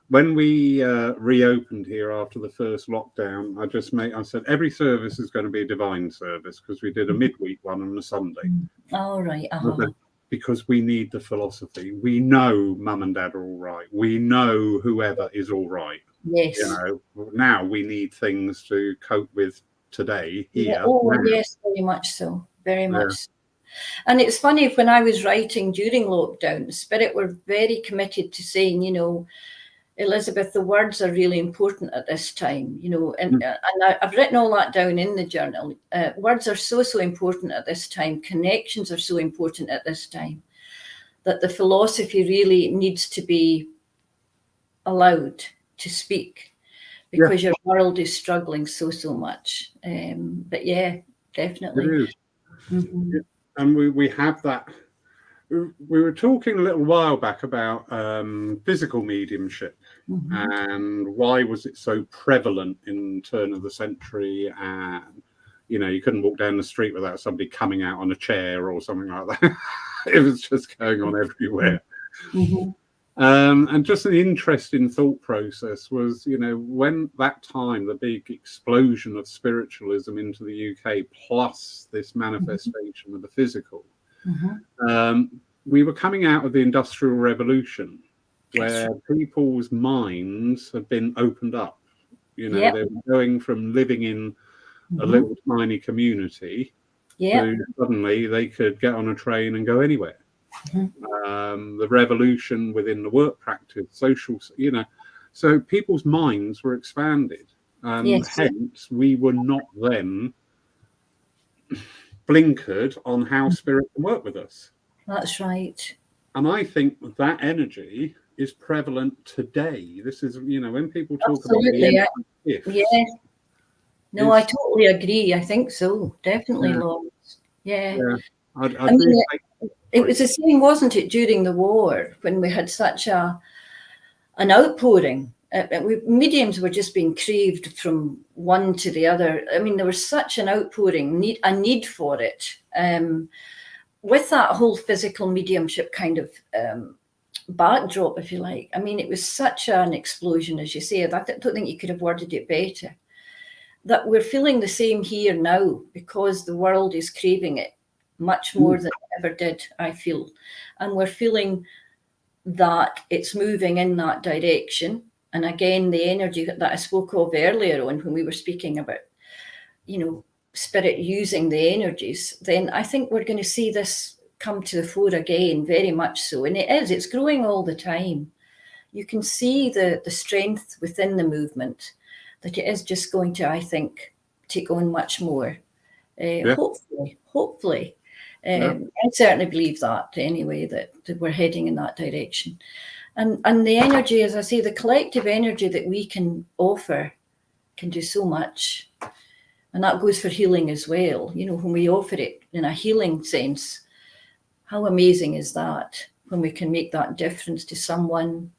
when we reopened here after the first lockdown, I said every service is going to be a divine service, because we did a midweek one on a Sunday. All right. Because we need the philosophy. We know mum and dad are all right. We know whoever is all right. Yes. Now we need things to cope with today here. Yeah. Oh, now. Yes, very much so. Very much so. And it's funny, when I was writing during lockdown, Spirit were very committed to saying, Elizabeth, the words are really important at this time, and I've written all that down in the journal. Words are so important at this time. Connections are so important at this time, that the philosophy really needs to be allowed to speak, because your world is struggling so much. But yeah, definitely. It is. Yeah. And we have that. We were talking a little while back about physical mediumship, and why was it so prevalent in turn of the century, and you couldn't walk down the street without somebody coming out on a chair or something like that. It was just going on everywhere. And just an interesting thought process was, when that time, the big explosion of spiritualism into the UK, plus this manifestation of the physical, we were coming out of the Industrial Revolution, where people's minds had been opened up. They were going from living in a little tiny community to suddenly they could get on a train and go anywhere. The revolution within the work practice, social, so people's minds were expanded. Hence, we were not then blinkered on how spirit can work with us. That's right. And I think that energy is prevalent today. This is, when people talk about the energy gifts, No, I totally agree. I think so. Definitely, Lawrence. Yeah. I I mean, do it was the same, wasn't it, during the war, when we had such an outpouring. Mediums were just being craved from one to the other. I mean, there was such an outpouring, a need for it. With that whole physical mediumship kind of backdrop, if you like. I mean, it was such an explosion, as you say. I don't think you could have worded it better. That we're feeling the same here now, because the world is craving it much more than it ever did, I feel. And we're feeling that it's moving in that direction. And again, the energy that I spoke of earlier on when we were speaking about, spirit using the energies, then I think we're going to see this come to the fore again, very much so. And it's growing all the time. You can see the strength within the movement, that it is just going to, I think, take on much more. Hopefully. I certainly believe that anyway, that we're heading in that direction. And the energy, as I say, the collective energy that we can offer can do so much. And that goes for healing as well. When we offer it in a healing sense, how amazing is that when we can make that difference to someone,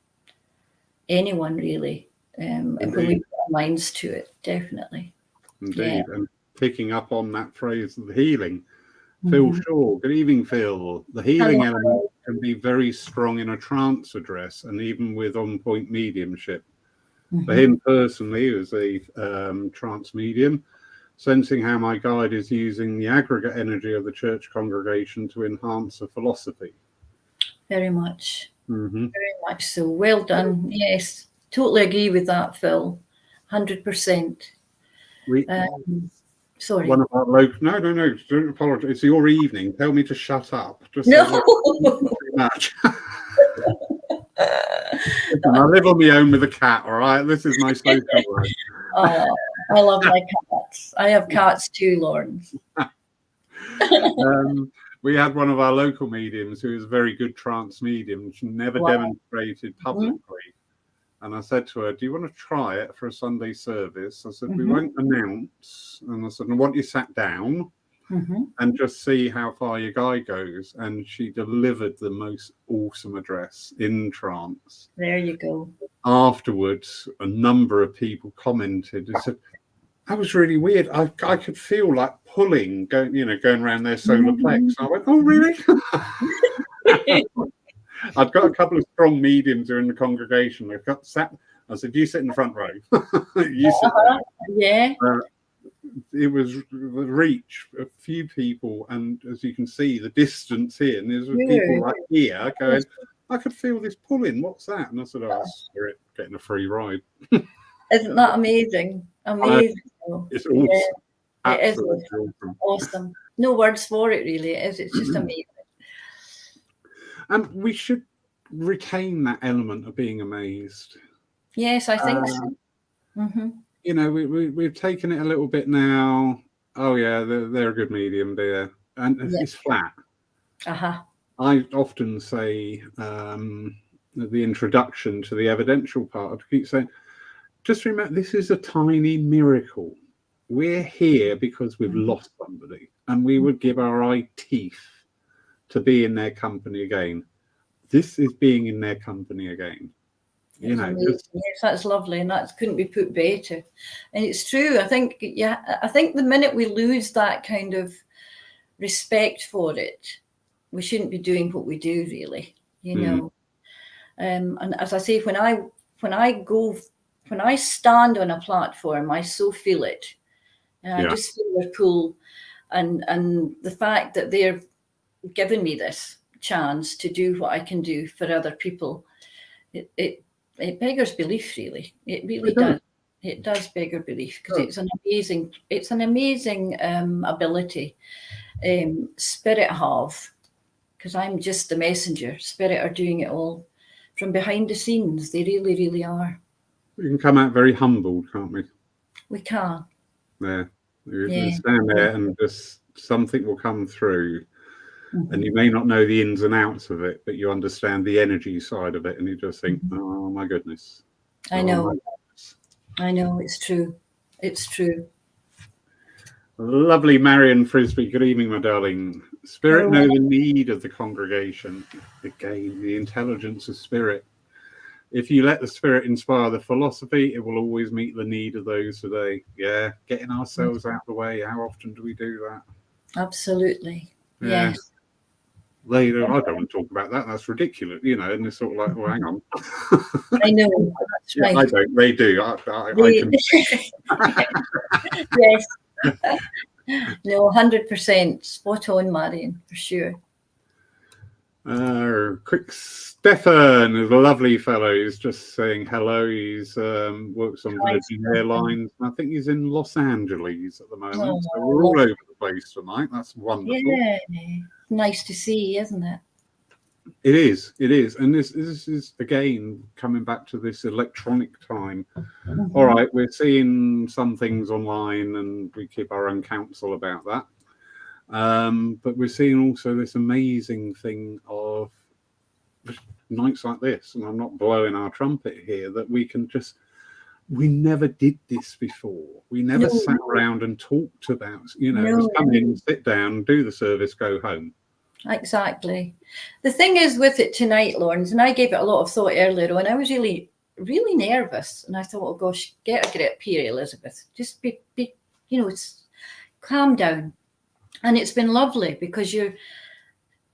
anyone really, and when we put our minds to it, definitely. Indeed. And picking up on that phrase, the healing. Phil Shaw, good evening, Phil. The healing element can be very strong in a trance address and even with on-point mediumship. For him personally, he was a trance medium, sensing how my guide is using the aggregate energy of the church congregation to enhance a philosophy. Very much. Very much so. Well done. Yes, totally agree with that, Phil. 100%. Sorry. One of our local. No. Don't apologise. It's your evening. Tell me to shut up. Just no. Too much. Listen, I live on my own with a cat. All right. This is my social life. Oh, I love my cats. I have cats too, Lawrence. We had one of our local mediums who was a very good trance medium. She never demonstrated publicly. And I said to her, do you want to try it for a Sunday service? I said, we won't announce. And I said, I want you sat down and just see how far your guy goes. And she delivered the most awesome address in trance. There you go. Afterwards, a number of people commented and said, that was really weird. I could feel like pulling, going around their solar plex. I went, oh, really? I've got a couple of strong mediums who are in the congregation. I said, you sit in the front row. You sit there. Yeah. It was the reach, a few people, and as you can see, the distance here. And there's people like here going, I could feel this pulling. What's that? And I said, oh, Spirit getting a free ride. Isn't that amazing? Amazing. It's awesome. Yeah, it is awesome. No words for it, really. It is. It's just amazing. And we should retain that element of being amazed. Yes, I think so. We've taken it a little bit now. Oh yeah, they're a good medium there, and it's flat. I often say the introduction to the evidential part. I keep saying, just remember, this is a tiny miracle. We're here because we've lost somebody, and we would give our eye teeth to be in their company again. This is being in their company again. Yes, that's lovely, and that couldn't be put better. And it's true. I think the minute we lose that kind of respect for it, we shouldn't be doing what we do, really. And as I say, when I stand on a platform, I so feel it, and I just feel their pull, and the fact that they're giving me this chance to do what I can do for other people, it beggars belief, really. It really does. It does beggar belief, because it's an amazing ability Spirit have, because I'm just the messenger. Spirit are doing it all from behind the scenes. They really, really are. We can come out very humbled, can't we? We can. Yeah. You can stand there and just something will come through. And you may not know the ins and outs of it, but you understand the energy side of it, and you just think, oh my goodness. I know. It's true. It's true. Lovely Marion Frisbee. Good evening, my darling. Spirit know the need of the congregation. Again, the intelligence of spirit. If you let the spirit inspire the philosophy, it will always meet the need of those today. Yeah, getting ourselves out of the way. How often do we do that? Absolutely. Yeah. Yes. Later, I don't want to talk about that. That's ridiculous, you know. And it's sort of like, well, hang on. I know. That's right. I don't. They do. I can. Yes. No, 100% spot on, Marion, for sure. Quick Stefan is a lovely fellow. He's just saying hello. He's works on Virgin Airlines. I think he's in Los Angeles at the moment. So we're all over the place tonight. That's wonderful. Yeah, nice to see, isn't it? It is. It is. And this is again coming back to this electronic time. Mm-hmm. All right, we're seeing some things online, and we keep our own counsel about that. But we're seeing also this amazing thing of nights like this, and I'm not blowing our trumpet here, that we can just, we never did this before. We never sat around and talked about, you know, just come in, sit down, do the service, go home. Exactly. The thing is with it tonight, Lawrence, and I gave it a lot of thought earlier on, I was really, really nervous. And I thought, oh gosh, get a grip here, Elizabeth. Just be you know, calm down. And it's been lovely because you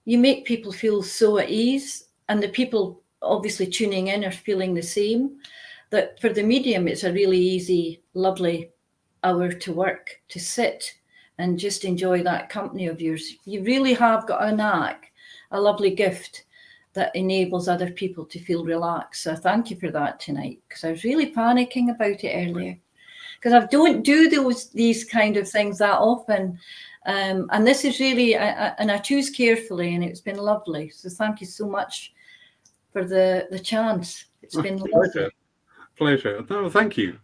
make people feel so at ease, and the people obviously tuning in are feeling the same. That for the medium, it's a really easy, lovely hour to work, to sit and just enjoy that company of yours. You really have got a knack, a lovely gift that enables other people to feel relaxed. So thank you for that tonight, because I was really panicking about it earlier, because I don't do these kind of things that often. And this is really, and I choose carefully, and it's been lovely. So thank you so much for the chance. It's been lovely. Pleasure. No, thank you.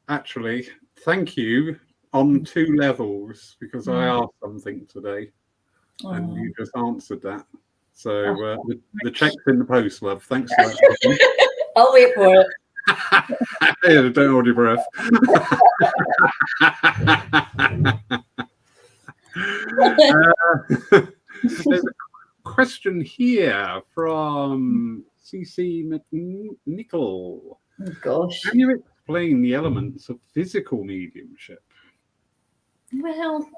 Actually, thank you on two levels, because I asked something today, and you just answered that. So the check's in the post, love. Thanks for that. I'll wait for it. Yeah, don't hold your breath. There's a question here from CC McNichol. Oh, gosh. Can you explain the elements of physical mediumship? Well,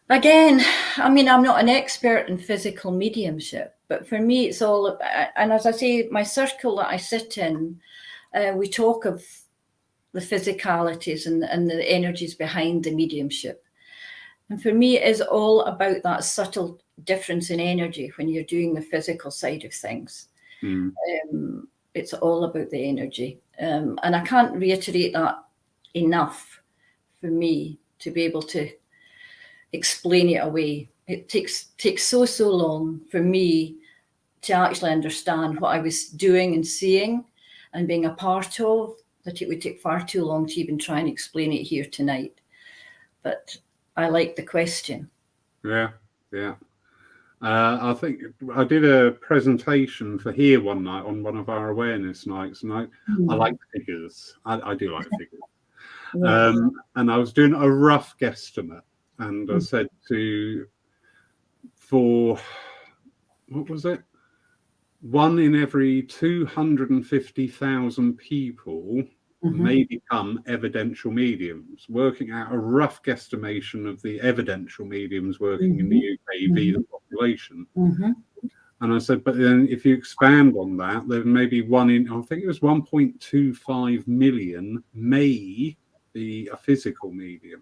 again, I mean, I'm not an expert in physical mediumship, but for me, it's all, and as I say, my circle that I sit in, we talk of the physicalities and the energies behind the mediumship. And for me, it is all about that subtle difference in energy when you're doing the physical side of things. It's all about the energy. And I can't reiterate that enough for me to be able to explain it away. It takes so long for me to actually understand what I was doing and seeing and being a part of, that it would take far too long to even try and explain it here tonight. But I like the question. Yeah. I think I did a presentation for here one night on one of our awareness nights, and I like figures. I do like figures. And I was doing a rough guesstimate, and I said for what was it? 1 in every 250,000 people may become evidential mediums, working out a rough guesstimation of the evidential mediums working in the UK via the population. And I said, but then if you expand on that, there may be 1 in, I think it was 1.25 million may be a physical medium.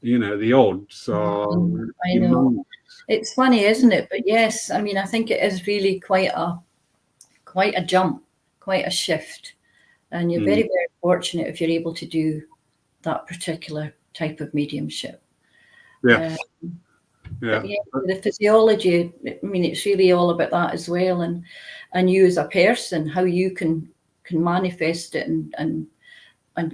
You know, the odds are. I know. It's funny, isn't it? But yes, I mean, I think it is really quite a jump, quite a shift. And you're very, very fortunate if you're able to do that particular type of mediumship. Yeah. The physiology, I mean, it's really all about that as well. And you as a person, how you can manifest it and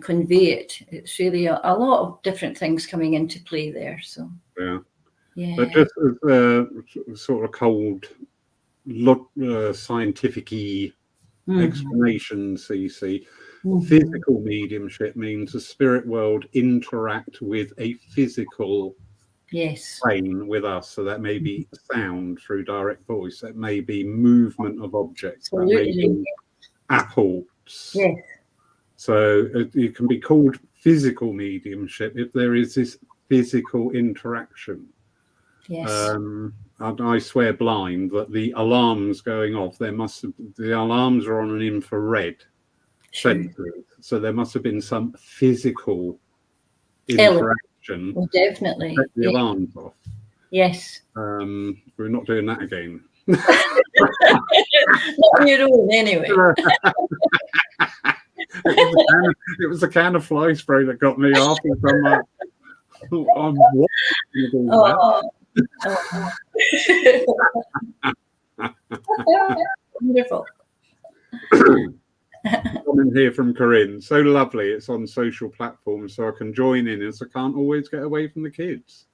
convey it. It's really a lot of different things coming into play there. So yeah. But just as sort of cold, scientific-y explanation, CC. Physical mediumship means the spirit world interact with a physical plane with us. So that may be sound through direct voice. That may be movement of objects. That may be apples. Yes. So it can be called physical mediumship if there is this physical interaction. Yes. I swear blind that the alarms going off, the alarms are on an infrared sensor, so there must have been some physical interaction. Well, definitely. Set the alarms off. Yes. We're not doing that again. Not on your own, anyway. It was a can of fly spray that got me off. I'm Wonderful. Coming here from Corinne, so lovely. It's on social platforms, so I can join in, as I can't always get away from the kids.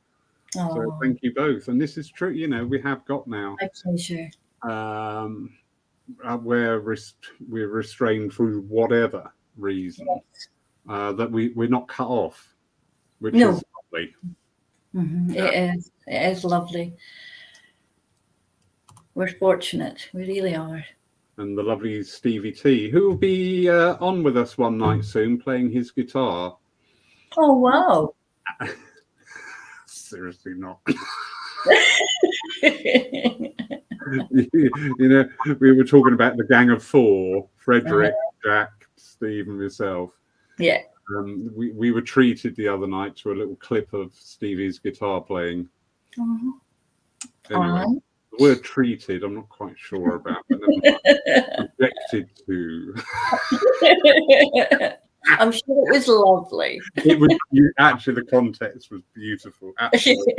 So thank you both. And this is true. You know, we have got now. My pleasure. We're restrained through whatever reason, that we're not cut off, which is lovely. It is lovely. We're fortunate. We really are. And the lovely Stevie T, who will be on with us one night soon, playing his guitar. Oh, wow. Seriously not. You know, we were talking about the gang of four: Frederick, Jack, Steve, and myself. Yeah. We were treated the other night to a little clip of Stevie's guitar playing. Anyway, the word "treated" I'm not quite sure about, but objected to. I'm sure it was lovely. It was actually, the context was beautiful. Absolutely.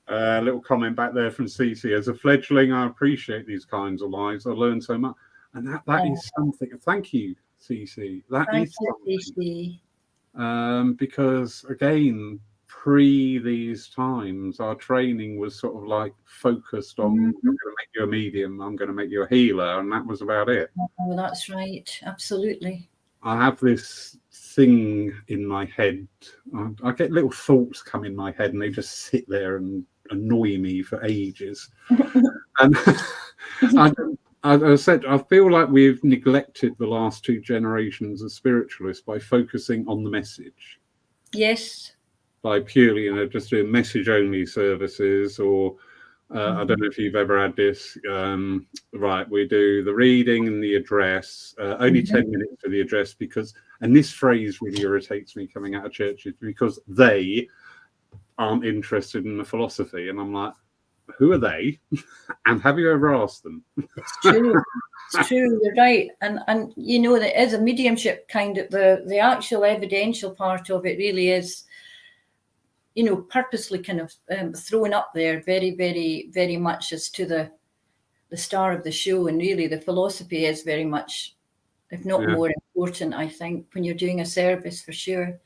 A little comment back there from Cece. As a fledgling, I appreciate these kinds of lives. I learned so much, and that is something. Thank you, Cece. That is something. Because again, pre these times, our training was sort of like focused on, I'm going to make you a medium, I'm going to make you a healer, and that was about it. Oh, that's right. Absolutely. I have this thing in my head. I get little thoughts come in my head, and they just sit there and annoy me for ages. And I said, I feel like we've neglected the last two generations of spiritualists by focusing on the message. Yes. By purely, you know, just doing message-only services, or I don't know if you've ever had this. Right, we do the reading and the address, only 10 minutes for the address, because, and this phrase really irritates me coming out of churches, because they aren't interested in the philosophy. And I'm like, who are they? And have you ever asked them? It's true. It's true. You're right. And you know, there is a mediumship kind of, the actual evidential part of it really is, you know, purposely kind of thrown up there very, very, very much as to the star of the show. And really the philosophy is very much, if not more important, I think, when you're doing a service, for sure.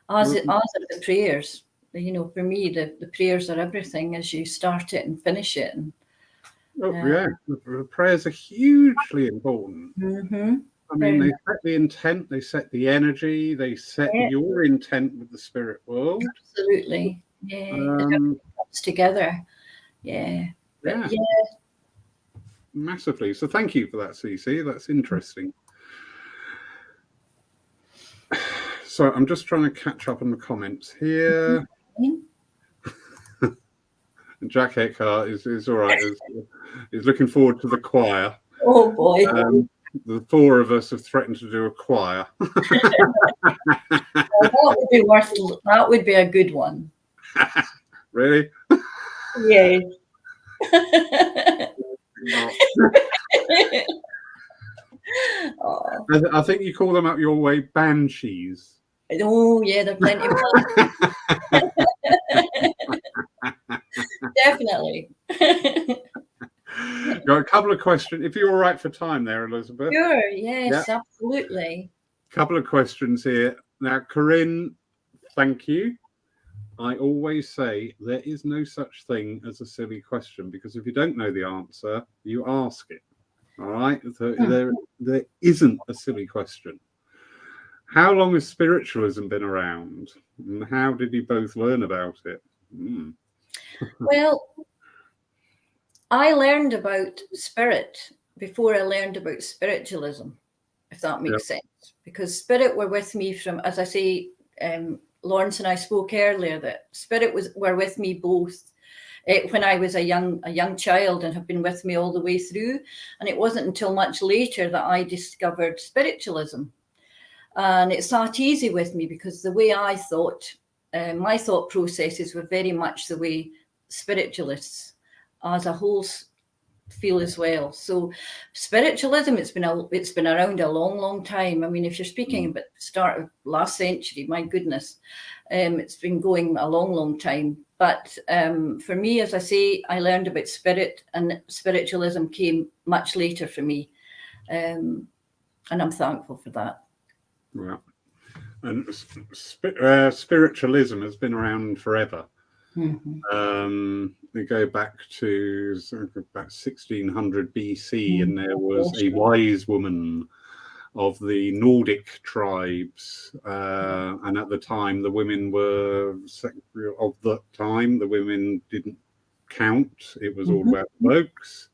As are the prayers. You know, for me, the prayers are everything as you start it and finish it. And, the prayers are hugely important. I mean, they set the intent, they set the energy, they set your intent with the spirit world. Absolutely. Yeah. It comes together. Yeah. But Massively. So thank you for that, Cece. That's interesting. So I'm just trying to catch up on the comments here. Jack Eckhart is all right. Is looking forward to the choir. Oh boy. The four of us have threatened to do a choir. That would be a good one. Really? Yeah. I think you call them up your way banshees. Oh yeah, they're plenty of fun. Definitely. Got a couple of questions. If you're all right for time there, Elizabeth. Sure, yes, absolutely. Couple of questions here. Now, Corinne, thank you. I always say there is no such thing as a silly question, because if you don't know the answer, you ask it. All right. So there isn't a silly question. How long has spiritualism been around? And how did you both learn about it? Well, I learned about spirit before I learned about spiritualism, if that makes sense. Because spirit were with me from, as I say, Lawrence and I spoke earlier, that spirit were with me both when I was a young child and have been with me all the way through. And it wasn't until much later that I discovered spiritualism. And it sat easy with me because the way I thought, my thought processes were very much the way spiritualists as a whole feel as well. So spiritualism, it's been around a long time. I mean, if you're speaking about the start of last century, my goodness, it's been going a long time. But for me, as I say, I learned about spirit, and spiritualism came much later for me, and I'm thankful for that. Yeah. And spiritualism has been around forever. Mm-hmm. We go back to about 1600 BC, and there was a wise woman of the Nordic tribes, and at the time the women didn't count. It was all about blokes.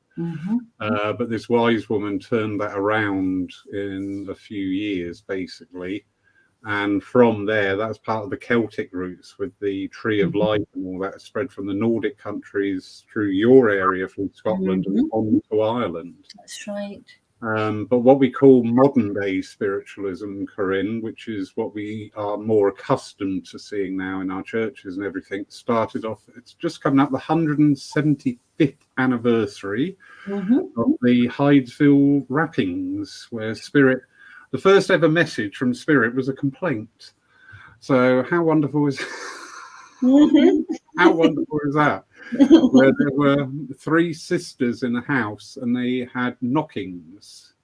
But this wise woman turned that around in a few years, basically. And from there, that's part of the Celtic roots with the tree of life and all that spread from the Nordic countries through your area, from Scotland and on to Ireland. That's right. But what we call modern day spiritualism, Corinne, which is what we are more accustomed to seeing now in our churches and everything, started off, it's just coming up the 175th anniversary of the Hydesville rappings, where Spirit, the first ever message from Spirit was a complaint. So how wonderful is how wonderful is that? Where there were 3 sisters in a house and they had knockings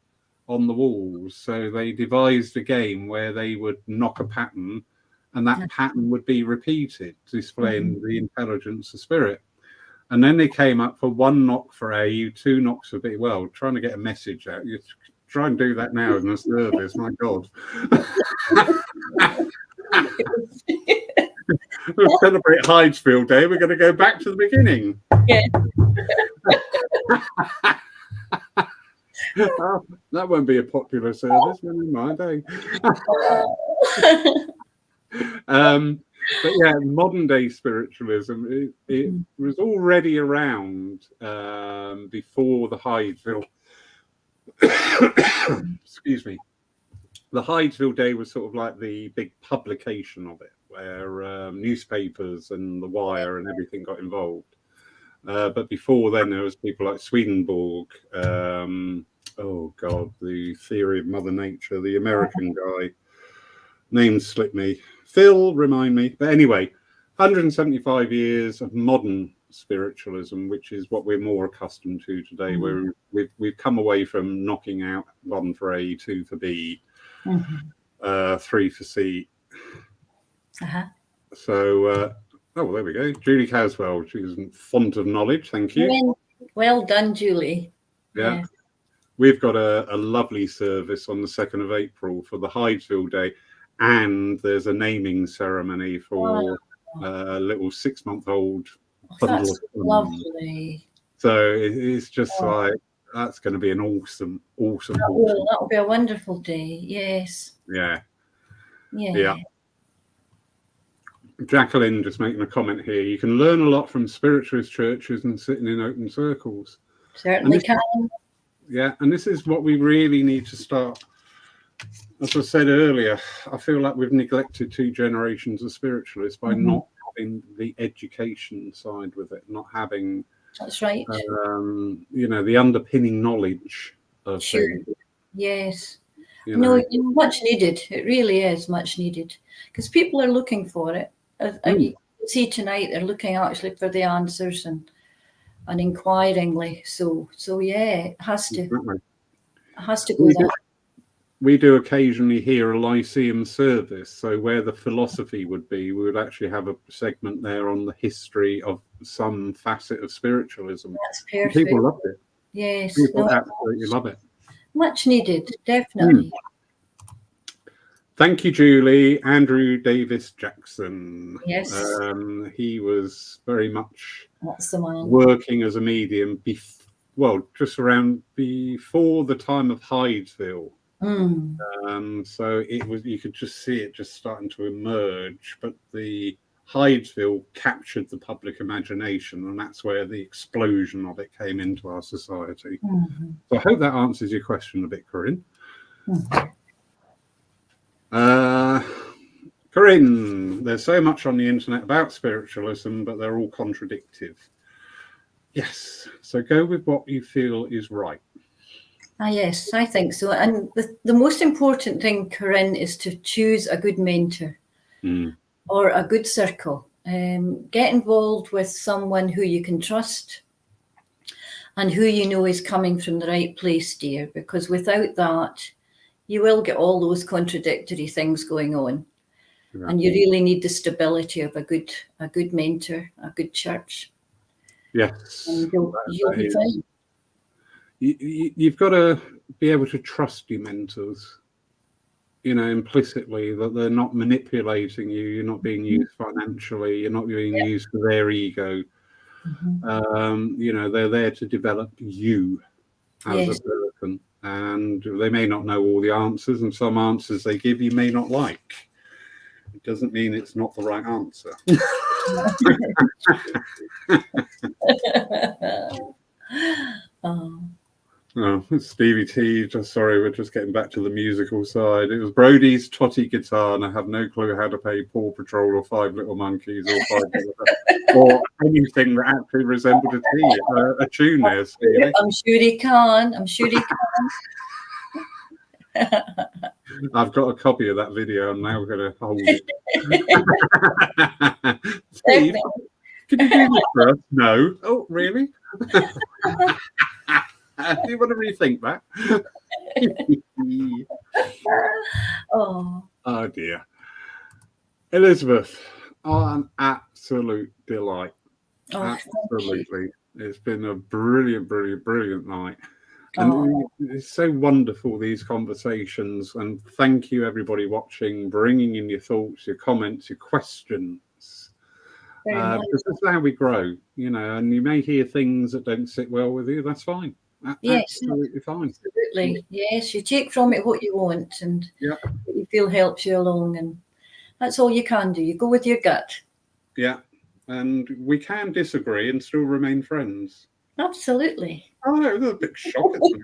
on the walls. So they devised a game where they would knock a pattern and that pattern would be repeated, displaying the intelligence of Spirit. And then they came up for 1 knock for A, 2 knocks for B. Well, trying to get a message out. You try and do that now in a service, my God. We'll celebrate Hydesville Day. We're going to go back to the beginning. Yeah. Oh, that won't be a popular service. Never mind, eh? But yeah, modern day spiritualism, it was already around before the Hydesville. Excuse me. The Hydesville Day was sort of like the big publication of it, where newspapers and The Wire and everything got involved. But before then, there was people like Swedenborg. Oh God, the Theory of Mother Nature, the American guy. Names slip me. Phil, remind me. But anyway, 175 years of modern spiritualism, which is what we're more accustomed to today, where we've come away from knocking out 1 for A, 2 for B, 3 for C. So, oh, there we go. Julie Caswell, she's a font of knowledge. Thank you. Well done, Julie. Yeah. We've got a lovely service on the 2nd of April for the Hydesville Day, and there's a naming ceremony for a little 6-month-old bundle. That's lovely. So it's just like, that's going to be an awesome. That will be a wonderful day. Yes. Yeah. Jacqueline just making a comment here. You can learn a lot from spiritualist churches and sitting in open circles. Certainly can. Yeah, and this is what we really need to start. As I said earlier, I feel like we've neglected 2 generations of spiritualists by not having the education side with it, not having. That's right. The underpinning knowledge of things. Yes. No, much needed. It really is much needed, because people are looking for it. And you can see tonight they're looking actually for the answers and inquiringly. So yeah, it has to. Exactly. It has to go there. We do occasionally hear a Lyceum service, so where the philosophy would be, we would actually have a segment there on the history of some facet of spiritualism. That's perfect. People loved it. Yes. People No, absolutely love it. much needed, definitely. Thank you, Julie. Andrew Davis Jackson. Yes. He was very much That's the man. working as a medium, just around before the time of Hydesville. So you could just see it just starting to emerge, but the Hydesville captured the public imagination, and that's where the explosion of it came into our society. So I hope that answers your question a bit, Corinne. Corinne, there's so much on the internet about spiritualism, but they're all contradictive. Yes, so go with what you feel is right. Yes, I think so. And the most important thing, Corinne, is to choose a good mentor or a good circle. Get involved with someone who you can trust and who you know is coming from the right place, dear, because without that, you will get all those contradictory things going on. Yeah. And you really need the stability of a good mentor, a good church. Yes. And you'll be fine. You've got to be able to trust your mentors, implicitly, that they're not manipulating you, you're not being used financially, you're not being used for their ego. They're there to develop you as a person, and they may not know all the answers, and some answers they give you may not like. It doesn't mean it's not the right answer. Oh, Stevie T, sorry, we're just getting back to the musical side. It was Brody's Totty guitar, and I have no clue how to play Paw Patrol or Five Little Monkeys or anything that actually resembled a tune there, Stevie. I'm sure he can. I've got a copy of that video. I'm now going to hold it. Steve, can you do this for us? No. Oh, really? Do you want to rethink that? Oh dear. Elizabeth, an absolute delight. Absolutely. It's been a brilliant night. And it's so wonderful, these conversations. And thank you, everybody watching, bringing in your thoughts, your comments, your questions. Because that's how we grow, and you may hear things that don't sit well with you. That's fine. Absolutely fine. Absolutely. Yes, you take from it what you want and what you feel helps you along. And that's all you can do. You go with your gut. Yeah. And we can disagree and still remain friends. Absolutely. Oh, it was a bit shocking.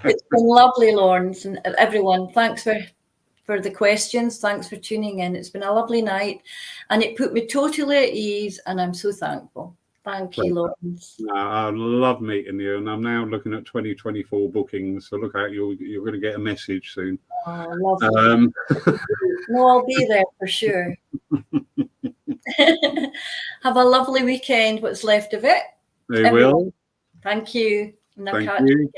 It's been lovely, Lawrence, and everyone. Thanks for the questions. Thanks for tuning in. It's been a lovely night, and it put me totally at ease, and I'm so thankful. Thank you, Lawrence. I love meeting you, and I'm now looking at 2024 bookings. So look out, you're going to get a message soon. Oh, lovely. No, I'll be there for sure. Have a lovely weekend, what's left of it. They will. Thank you. Thank you.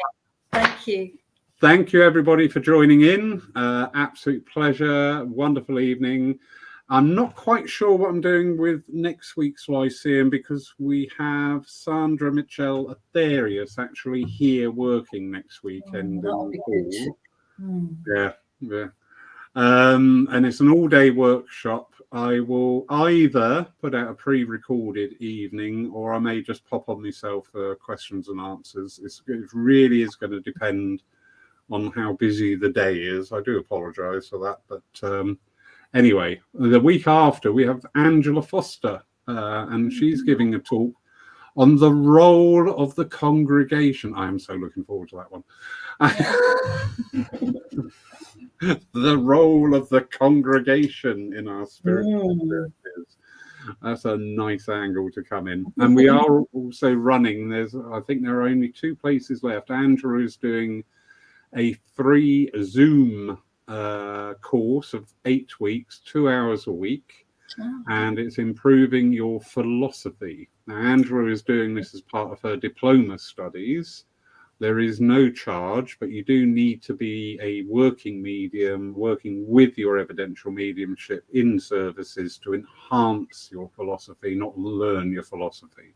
Thank you. Thank you, everybody, for joining in. Absolute pleasure. Wonderful evening. I'm not quite sure what I'm doing with next week's Lyceum because we have Sandra Mitchell Atherius actually here working next weekend. That'll be good. Yeah. And it's an all-day workshop. I will either put out a pre-recorded evening or I may just pop on myself for questions and answers. It really is going to depend on how busy the day is. I do apologise for that, but anyway, the week after we have Angela Foster, and she's giving a talk on the role of the congregation. I am so looking forward to that one. The role of the congregation in our spiritual experiences. That's a nice angle to come in. And we are also running, I think there are only 2 places left. Andrew is doing a free Zoom course of 8 weeks, 2 hours a week, and it's improving your philosophy. Now, Andrew is doing this as part of her diploma studies. There is no charge, but you do need to be a working medium, working with your evidential mediumship in services to enhance your philosophy, not learn your philosophy.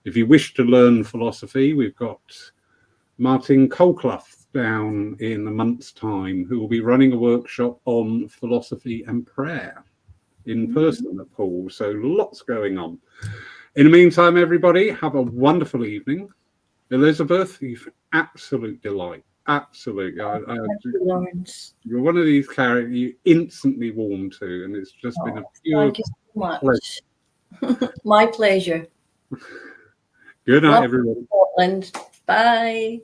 If you wish to learn philosophy, we've got Martin Colclough down in a month's time, who will be running a workshop on philosophy and prayer in person at Paul. So lots going on. In the meantime, everybody, have a wonderful evening. Elizabeth, you've absolute delight. Absolutely. Thank you, Lawrence. You're one of these characters you instantly warm to, and it's just been a pure thank you so much. My pleasure. Good night, Love everyone. Scotland. Bye.